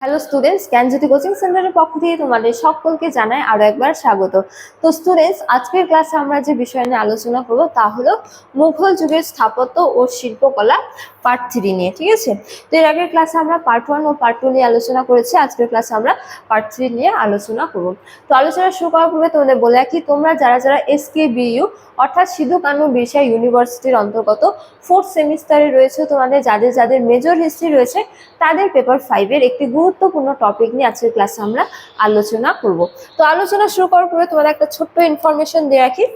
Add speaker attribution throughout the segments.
Speaker 1: Hello students, জ্ঞানজ্যোতি coaching সেন্টারের পক্ষ থেকে তোমাদের সকলকে জানাই আরো একবার স্বাগত। তো স্টুডেন্টস, আজকের ক্লাসে আমরা যে বিষয় নিয়ে আলোচনা করব তা হলো মুঘল যুগের স্থাপত্য ও শিল্পকলা পার্ট 3 নিয়ে। ঠিক আছে, তো এর আগের ক্লাসে আমরা পার্ট 1 ও পার্ট 2 নিয়ে আলোচনা করেছি। আজকের ক্লাসে আমরা পার্ট 3 নিয়ে আলোচনা করব। তো আলোচনা শুরু করার পূর্বে তোমাদের বলে রাখি, তোমরা যারা যারা SKBU অর্থাৎ সিধু কানু বিরসা ইউনিভার্সিটির অন্তর্গত 4th সেমিস্টারে রয়েছে, তোমাদের যাদের যাদের মেজর হিস্ট্রি রয়েছে তাদের পেপার 5 এর একটি গুরুত্বপূর্ণ টপিক নিয়ে আজকের ক্লাসে আমরা আলোচনা করব। তো আলোচনা শুরু করার পূর্বে তোমাদের একটা ছোট্ট ইনফরমেশন দিয়ে রাখি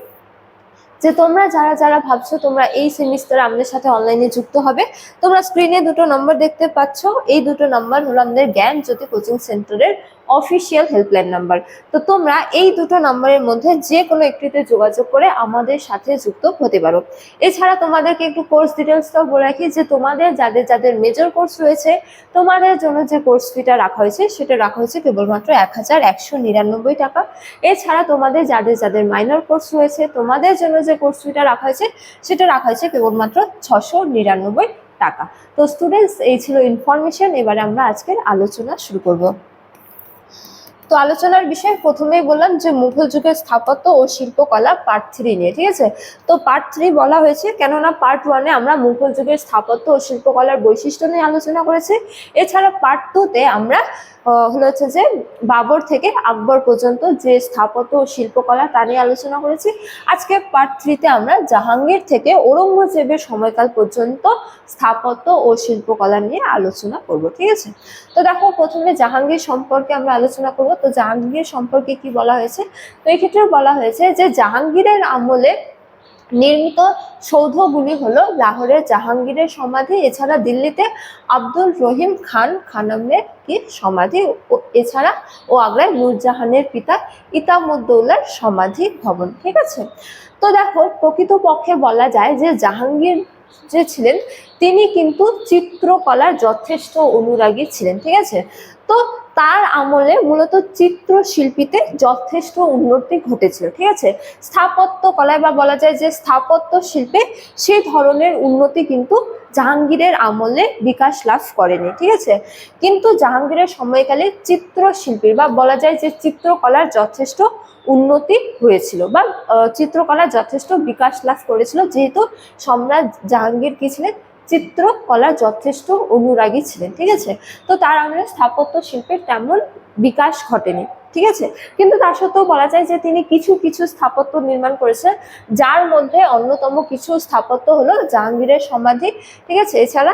Speaker 1: যে তোমরা যারা যারা ভাবছো তোমরা এই সেমিস্টারে আমাদের সাথে অনলাইনে যুক্ত হবে, তোমরা স্ক্রিনে দুটো নম্বর দেখতে পাচ্ছ। এই দুটো নম্বর হলো আমাদের জ্ঞানজ্যোতি কোচিং সেন্টারের অফিসিয়াল হেল্পলাইন নাম্বার। তো তোমরা এই দুটো নম্বরের মধ্যে যে কোনো একটিতে যোগাযোগ করে আমাদের সাথে যুক্ত হতে পারো। এছাড়া তোমাদেরকে একটু কোর্স ডিটেলসটাও বলে রাখি যে তোমাদের যাদের যাদের মেজর কোর্স রয়েছে তোমাদের জন্য যে কোর্স ফিটা রাখা হয়েছে সেটা রাখা হয়েছে কেবলমাত্র 1199 টাকা। এছাড়া তোমাদের যাদের যাদের মাইনর কোর্স রয়েছে তোমাদের জন্য যে কোর্স ফিটা রাখা হয়েছে সেটা রাখা হয়েছে কেবলমাত্র 699 টাকা। তো স্টুডেন্টস, এই ছিল ইনফরমেশন। এবারে আমরা আজকের আলোচনা শুরু করব। তো আলোচনার বিষয় প্রথমেই বললাম যে মুঘল যুগের স্থাপত্য ও শিল্পকলা পার্ট 3 নিয়ে। ঠিক আছে, তো পার্ট 3 বলা হয়েছে কেননা পার্ট 1 এ আমরা মুঘল যুগের স্থাপত্য ও শিল্পকলার বৈশিষ্ট্য নিয়ে আলোচনা করেছি। এছাড়া পার্ট 2 তে আমরা হচ্ছে যে বাবর থেকে আকবর পর্যন্ত যে স্থাপত্য ও শিল্পকলা তা নিয়ে আলোচনা করেছি। আজকে পার্ট 3 তে আমরা জাহাঙ্গীর থেকে ঔরঙ্গজেবের সময়কাল পর্যন্ত স্থাপত্য ও শিল্পকলা নিয়ে আলোচনা করব। ঠিক আছে, তো দেখো প্রথমে জাহাঙ্গীর সম্পর্কে আমরা আলোচনা করব। তো জাহাঙ্গীর সম্পর্কে কি বলা হয়েছে, তো এক্ষেত্রে বলা হয়েছে যে জাহাঙ্গীরের আমলে নির্মিত সৌধগুলি হলো লাহোরের জাহাঙ্গীরের সমাধি, এছাড়া দিল্লিতে আব্দুল রহিম খান খানমের কি সমাধি, এছাড়া ও আগ্রায় নূরজাহানের পিতা ইতামুদ্দৌলার সমাধি ভবন। ঠিক আছে, তো দেখো প্রকৃতপক্ষে বলা যায় যে জাহাঙ্গীর যে ছিলেন তিনি কিন্তু চিত্রকলার যথেষ্ট অনুরাগী ছিলেন। ঠিক আছে, তো তার আমলে মূলত চিত্রশিল্পীতে যথেষ্ট উন্নতি ঘটেছিল। ঠিক আছে, স্থাপত্য কলায় বা বলা যায় যে স্থাপত্য শিল্পে সেই ধরনের উন্নতি কিন্তু জাহাঙ্গীরের আমলে বিকাশ লাভ করেনি। ঠিক আছে, কিন্তু জাহাঙ্গীরের সময়কালে চিত্রশিল্পীর বা বলা যায় যে চিত্রকলার যথেষ্ট উন্নতি হয়েছিল বা চিত্রকলার যথেষ্ট বিকাশ লাভ করেছিল, যেহেতু সম্রাট জাহাঙ্গীর কি ছিলেন, চিত্রকলার যথেষ্ট অনুরাগী ছিলেন। ঠিক আছে, তো তার আমলে স্থাপত্য শিল্পের তেমন বিকাশ ঘটেনি। ঠিক আছে, কিন্তু তা সত্ত্বেও বলা যায় যে তিনি কিছু কিছু স্থাপত্য নির্মাণ করেছেন, যার মধ্যে অন্যতম কিছু স্থাপত্য হলো জাহাঙ্গীরের সমাধি। ঠিক আছে, এছাড়া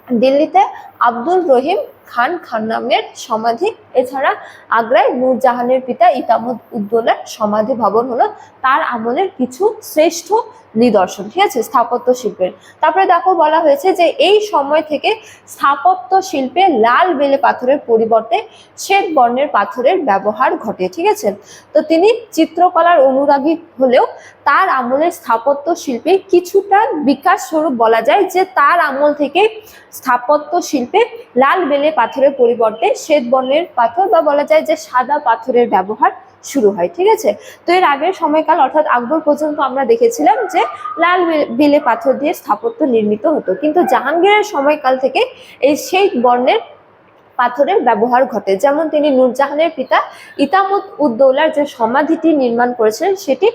Speaker 1: দিল্লিতে আব্দুল রহিম খান খান্নামের সমাধি, এছাড়া আগ্রায় নূরজাহানের পিতা ইতামুদ্দৌলার সমাধি ভবন হলো তার আমলের কিছু শ্রেষ্ঠ নিদর্শন। ঠিক আছে, স্থাপত্য শিল্পের। তারপরে দেখো বলা হয়েছে যে এই সময় থেকে স্থাপত্য শিল্পে লাল বেলে পাথরের পরিবর্তে শ্বেত বর্ণের পাথরের ব্যবহার ঘটে। ঠিক আছে, তো তিনি চিত্রকলার অনুরাগী হলেও তার আমলের স্থাপত্য শিল্পে কিছুটা বিকাশ স্বরূপ বলা যায় যে তার আমল থেকে স্থাপত্য শিল্পে লাল বেলে পাথরের পরিবর্তে শ্বেত বর্ণের পাথর বা বলা যায় যে সাদা পাথরের ব্যবহার শুরু হয়। ঠিক আছে, তো এর আগের সময়কাল অর্থাৎ আকবর পর্যন্ত আমরা দেখেছিলাম যে লাল বেলে পাথর দিয়ে স্থাপত্য নির্মিত হতো, কিন্তু জাহাঙ্গীরের সময়কাল থেকে এই শ্বেত বর্ণের পাথরের ব্যবহার ঘটে। যেমন তিনি নূরজাহানের পিতা ইতামুদ্দৌলার যে সমাধিটি নির্মাণ করেছিলেন সেটি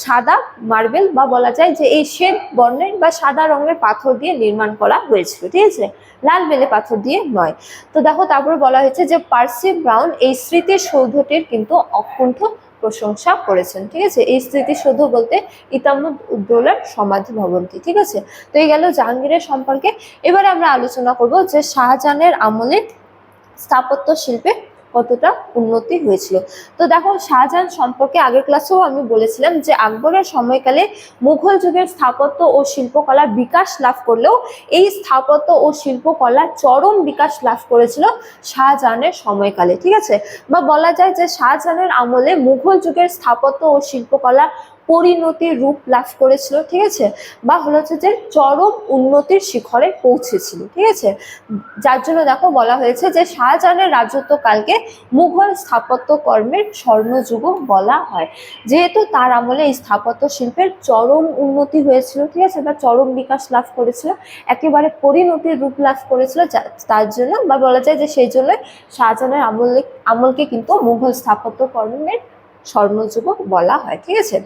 Speaker 1: সাদা মার্বেল বা বলা যায় যে এই শ্বেত বর্ণের বা সাদা রঙের পাথর দিয়ে নির্মাণ করা হয়েছিল। ঠিক আছে, লাল বেলে পাথর দিয়ে নয়। তো দেখো তারপরে বলা হয়েছে যে পার্সি ব্রাউন এই স্মৃতিসৌধটির কিন্তু অকুণ্ঠ প্রশংসা করেছেন। ঠিক আছে, এই স্মৃতিসৌধ বলতে ইতামুদ্দৌলার সমাধি ভবনটি। ঠিক আছে, তো এই গেল জাহাঙ্গীরের সম্পর্কে। এবারে আমরা আলোচনা করব যে শাহজাহানের আমলে স্থাপত্য শিল্পে কতটা উন্নতি হয়েছিল। তো দেখো শাহজাহান সম্পর্কে আগের ক্লাসেও আমি বলেছিলাম যে আকবরের সময়কালে মুঘল যুগের স্থাপত্য ও শিল্পকলা বিকাশ লাভ করলেও এই স্থাপত্য ও শিল্পকলা চরম বিকাশ লাভ করেছিল শাহজাহানের সময়কালে। ঠিক আছে, বা বলা যায় যে শাহজাহানের আমলে মুঘল যুগের স্থাপত্য ও শিল্পকলা পরিণতির রূপ লাভ করেছিল, ঠিক আছে, বা হচ্ছে যে চরম উন্নতির শিখরে পৌঁছেছিল, ঠিক আছে। যার জন্য দেখো বলা হয়েছে যে শাহজাহানের রাজত্বকালকে মুঘল স্থাপত্য কর্মের স্বর্ণযুগ বলা হয়, যেহেতু তার আমলে এই স্থাপত্য শিল্পের চরম উন্নতি হয়েছিল, ঠিক আছে, বা চরম বিকাশ লাভ করেছিল, একেবারে পরিণতির রূপ লাভ করেছিল, তার জন্য বা বলা যায় যে সেই জন্য শাহজাহানের আমলকে কিন্তু মুঘল স্থাপত্য কর্মের স্বর্ণযুগ বলা হয়, ঠিক আছে।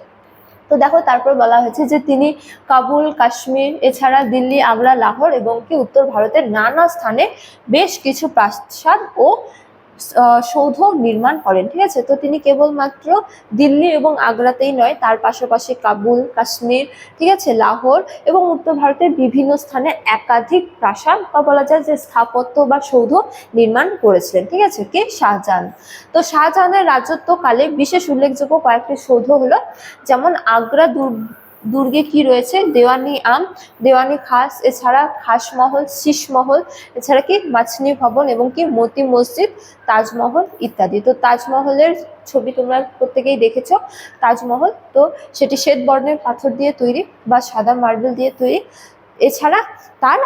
Speaker 1: তো দেখো তারপর বলা হয়েছে যে তিনি কাবুল, কাশ্মীর, এছাড়া দিল্লি, আগ্রা, লাহোর এবং কি উত্তর ভারতের নানা স্থানে বেশ কিছু প্রাসাদ ও সৌধ নির্মাণ করেন, ঠিক আছে। তো তিনি কেবলমাত্র দিল্লি এবং আগ্রাতেই নয়, তার পাশাপাশি কাবুল, কাশ্মীর, ঠিক আছে, লাহোর এবং উত্তর ভারতের বিভিন্ন স্থানে একাধিক প্রাসাদ বা বলা যায় যে স্থাপত্য বা সৌধ নির্মাণ করেছিলেন, ঠিক আছে, কে? শাহজাহান। তো শাহজাহানের রাজত্বকালে বিশেষ উল্লেখযোগ্য কয়েকটি সৌধ হলো, যেমন আগ্রা দুর্গে কি রয়েছে? দেওয়ানি আম, দেওয়ানি খাস, এছাড়া খাসমহল, শীষমহল, এছাড়া কি মাছনি ভবন এবং কি মতি মসজিদ, তাজমহল ইত্যাদি। তো তাজমহলের ছবি তোমরা প্রত্যেকেই দেখেছো। তাজমহল তো সেটি শ্বেত বর্ণের পাথর দিয়ে তৈরি বা সাদা মার্বেল দিয়ে তৈরি। এছাড়া তার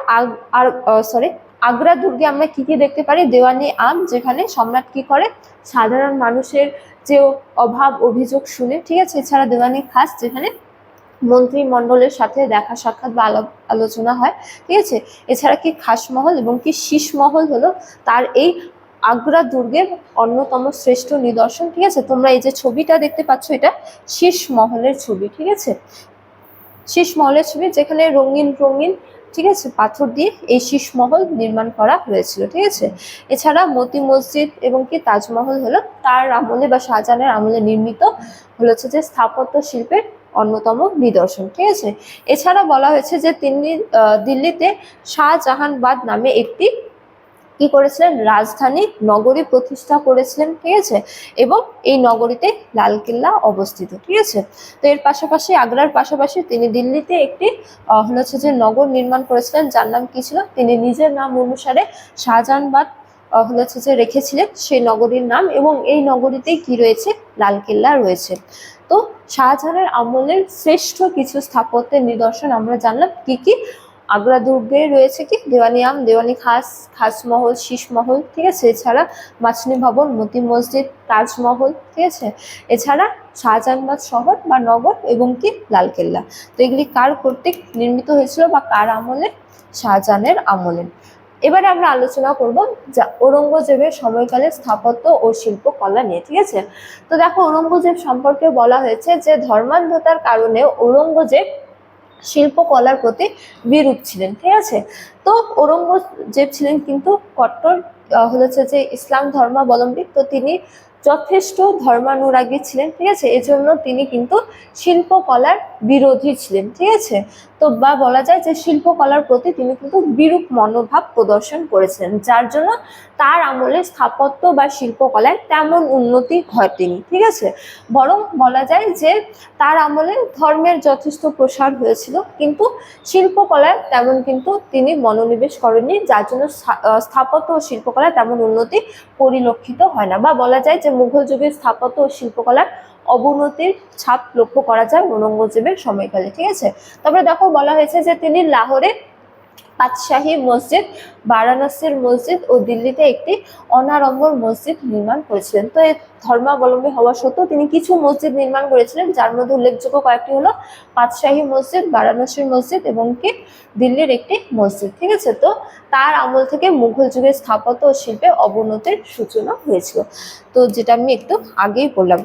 Speaker 1: আগ্রা দুর্গে আমরা কি কি দেখতে পারি? দেওয়ানি আম, যেখানে সম্রাট কি করে সাধারণ মানুষের যে অভাব অভিযোগ শুনে, ঠিক আছে। এছাড়া দেওয়ানি খাস, যেখানে মন্ত্রিমণ্ডলের সাথে দেখা সাক্ষাৎ বা আলোচনা হয়, ঠিক আছে। এছাড়া কি খাসমহল এবং কি শীষমহল হলো তার এই আগ্রা দুর্গের অন্যতম শ্রেষ্ঠ নিদর্শন, ঠিক আছে। তোমরা এই যে ছবিটা দেখতে পাচ্ছ, এটা শীষমহলের ছবি, ঠিক আছে। শীষমহলের ছবি, যেখানে রঙিন রঙিন, ঠিক আছে, পাথর দিয়ে এই শীষমহল নির্মাণ করা হয়েছিল, ঠিক আছে। এছাড়া মতি মসজিদ এবং কি তাজমহল হলো তার আমলে বা শাহজাহানের আমলে নির্মিত হচ্ছে যে স্থাপত্য শিল্পের অন্যতম নিদর্শন, ঠিক আছে। এছাড়া বলা হয়েছে যে তিনি দিল্লিতে শাহজাহানবাদ নামে একটি কি করেছিলেন? রাজধানী নগরী প্রতিষ্ঠা করেছিলেন, ঠিক আছে, এবং এই নগরীতে লালকেল্লা অবস্থিত, ঠিক আছে। তো এর পাশাপাশি আগ্রার পাশাপাশি তিনি দিল্লিতে একটি হচ্ছে যে নগর নির্মাণ করেছিলেন, যার নাম কি ছিল? তিনি নিজের নাম অনুসারে শাহজাহানবাদ হচ্ছে যে রেখেছিলেন সেই নগরীর নাম, এবং এই নগরীতেই কি রয়েছে? লালকেল্লা রয়েছে। তো শাহজাহানের আমলের শ্রেষ্ঠ কিছু স্থাপত্যের নিদর্শন আমরা জানলাম কি কি। আগ্রা দুর্গে রয়েছে কি? দেওয়ানি আম, দেওয়ানি খাস, খাসমহল, শীষমহল, ঠিক আছে। এছাড়া মাছনি ভবন, মতি মসজিদ, তাজমহল, ঠিক আছে। এছাড়া শাহজাহানবাদ শহর বা নগর এবং কি লালকেল্লা। তো এগুলি কার কর্তৃক নির্মিত হয়েছিল বা কার আমলে? শাহজাহানের আমলে। এবারে আমরা আলোচনা করব ঔরঙ্গজেবের সময়কালে স্থাপত্য ও শিল্পকলা নিয়ে, ঠিক আছে। তো দেখো ঔরঙ্গজেব সম্পর্কে বলা হয়েছে যে ধর্মান্ধতার কারণে ঔরঙ্গজেব শিল্পকলার প্রতি বিরূপ ছিলেন, ঠিক আছে। তো ঔরঙ্গজেব ছিলেন কিন্তু কট্টর হচ্ছে যে ইসলাম ধর্মাবলম্বী। তো তিনি যথেষ্ট ধর্মানুরাগী ছিলেন, ঠিক আছে। এজন্য তিনি কিন্তু শিল্পকলার বিরোধী ছিলেন, ঠিক আছে। তো বা বলা যায় যে শিল্পকলার প্রতি তিনি কিন্তু বিরূপ মনোভাব প্রদর্শন করেছিলেন, যার জন্য তার আমলে স্থাপত্য বা শিল্পকলায় তেমন উন্নতি ঘটেনি, ঠিক আছে। বরং বলা যায় যে তার আমলে ধর্মের যথেষ্ট প্রসার হয়েছিল, কিন্তু শিল্পকলায় তেমন কিন্তু তিনি মনোনিবেশ করেননি, যার জন্য স্থাপত্য ও শিল্পকলায় তেমন উন্নতি পরিলক্ষিত হয় না, বা বলা যায় যে মুঘল যুগের স্থাপত্য ও শিল্পকলার অবনতির ছাপ লক্ষ্য করা যায় ঔরঙ্গজেবের সময়কালে, ঠিক আছে। তারপরে দেখো বলা হয়েছে যে তিনি লাহোরে পাতশাহী মসজিদ, বারাণসীর মসজিদ ও দিল্লিতে একটি অনাড়ম্বর মসজিদ নির্মাণ করেছিলেন। তো এই ধর্মাবলম্বী হওয়া সত্ত্বেও তিনি কিছু মসজিদ নির্মাণ করেছিলেন, যার মধ্যে উল্লেখযোগ্য কয়েকটি হলো পাতশাহী মসজিদ, বারাণসীর মসজিদ এবং কি দিল্লির একটি মসজিদ, ঠিক আছে। তো তার আমল থেকে মুঘল যুগের স্থাপত্য ও শিল্পে অবনতির সূচনা হয়েছিল, তো যেটা আমি একটু আগেই বললাম।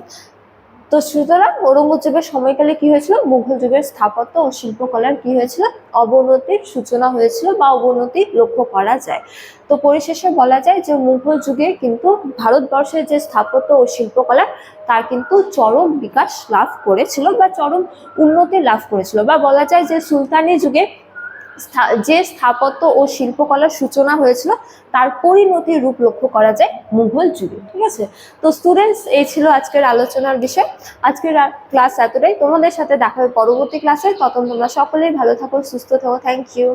Speaker 1: তো সুতরাং ঔরঙ্গজেবের সময়কালে কি হয়েছিল? মুঘল যুগের স্থাপত্য ও শিল্পকলার কি হয়েছিল? অবনতির সূচনা হয়েছিল বা অবনতি লক্ষ্য করা যায়। তো পরিশেষে বলা যায় যে মুঘল যুগে কিন্তু ভারতবর্ষের যে স্থাপত্য ও শিল্পকলা তার কিন্তু চরম বিকাশ লাভ করেছিল বা চরম উন্নতি লাভ করেছিল, বা বলা যায় যে সুলতানি যুগে যে স্থাপত্য ও শিল্পকলার সূচনা হয়েছিল তার পরিণতির রূপ লক্ষ্য করা যায় মুঘল যুগে, ঠিক আছে। তো স্টুডেন্টস, এই ছিল আজকের আলোচনার বিষয়। আজকের ক্লাস এতটাই। তোমাদের সাথে দেখা হবে পরবর্তী ক্লাসে। তখন তোমরা সকলেই ভালো থাকো, সুস্থ থাকো। Thank you.